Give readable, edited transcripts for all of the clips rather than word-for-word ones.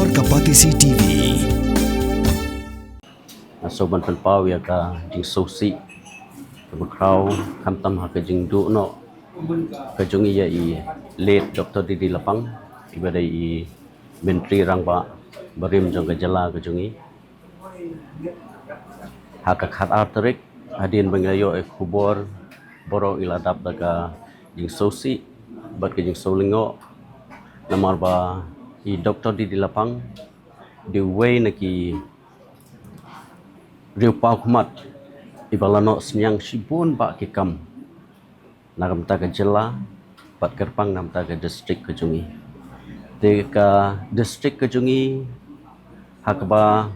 Warga Patisi TV. Soban penpau ya ka jing sosi kebekrau kamtam ha ka jing du no ka jung ya i late Dr. Didi Lapang ibadai i menteri rangba barim jong ka jala ka jungi ha ka khat arterik hadin bangayo e kubor boro iladap daga jing sosi bat ka jing solingo namar ba i Dr. Didi Lapang di way naki riu pau kumat ibalano senyang sibun ba kikam nagam ta ka jela pat kerpang nam ta ka district kejungi te ka district kejungi hakba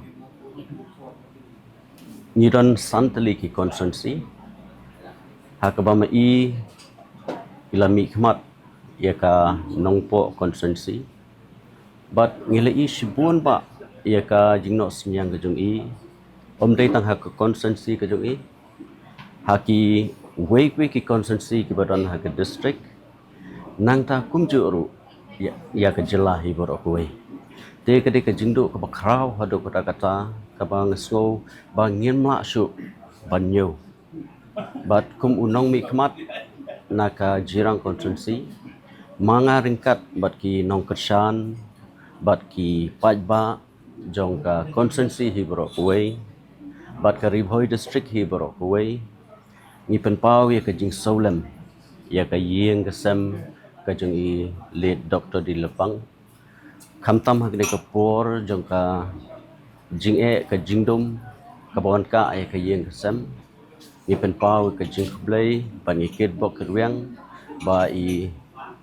niron santali ki konsensi hakba ma i ilami khmat ya ka nongpo konsensi but ngilai sibun ba ya ka jingno senyang kejungi omdai tang hak konsensi kejungi haki way ki konsensi ki badan hak district nang ta kumjuru ya ka jela hi borok way te kede ka jingdu ka bakrau hadu kata kata ka bang ngo bang ngin ma su banyo bat kum unong mi khmat naka jirang konsensi manga ringkat bat ki nong kersan bat ki pajba jong ka konsensi hi borok way bat ka ribhoi district hi borok way ni penpau ya ka jing solem ya ka yeng ka sem ka jung i late Dr. Didi Lapang kamtam ha ka por jong ka jing e ka jingdom ka bon ka ya ka yeng ka sem ni penpau ka jing kblai ban i kit bok kerweng ba i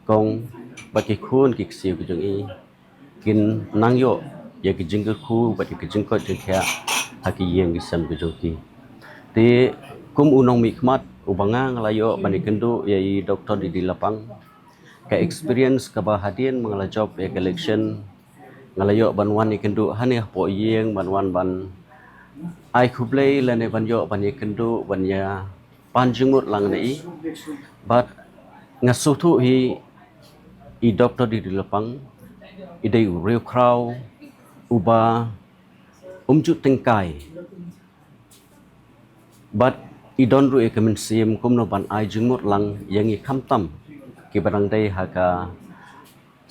kong ba ki khun ki siu ka jung i kin nang yo ya ki jing ka khu ba ki jing ko jing kha haki yeng ki sem ka jung ki te kum unong mi khmat ubanga ngalayo bani kendu yai Dr. Didi Lapang ka experience ka ba hadien mangala job ya election ngalayo banwan ni kendu hani po yeng banwan ban ai khublei lane banyo bani kendu banya panjungmut lang nei but ngasutu hi i Dr. Didi Lapang idai real crowd uba umju tengkai but idon ru ekamen sim kumno ban ai jungmut lang yangi kamtam ki barang dai haka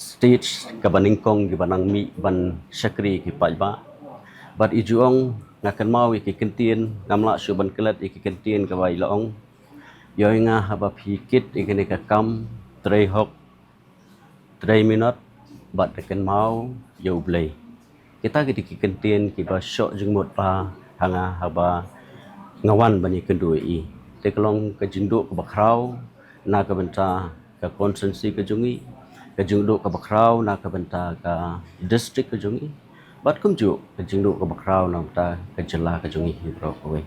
stage ka baningkong ki banang mi ban syakri ki pajba but ijuong ngakan mau ki kentien namla su ban kelat ki kentien ka bai laong yoi nga haba phikit ikene ka kam trei hok 3 minut bat ken mau yo blai kita ki kentien ki ba syok jungmut pa hanga haba ngawan bani kendu i te kelong ka jingdu ka bakrau na ka benta ka konsensi ka jungi ka jingdu ka bakrau na ka benta ka district ka jungi bat kumju ka jingdu ka bakrau na ta ka jela ka jungi hi bro ko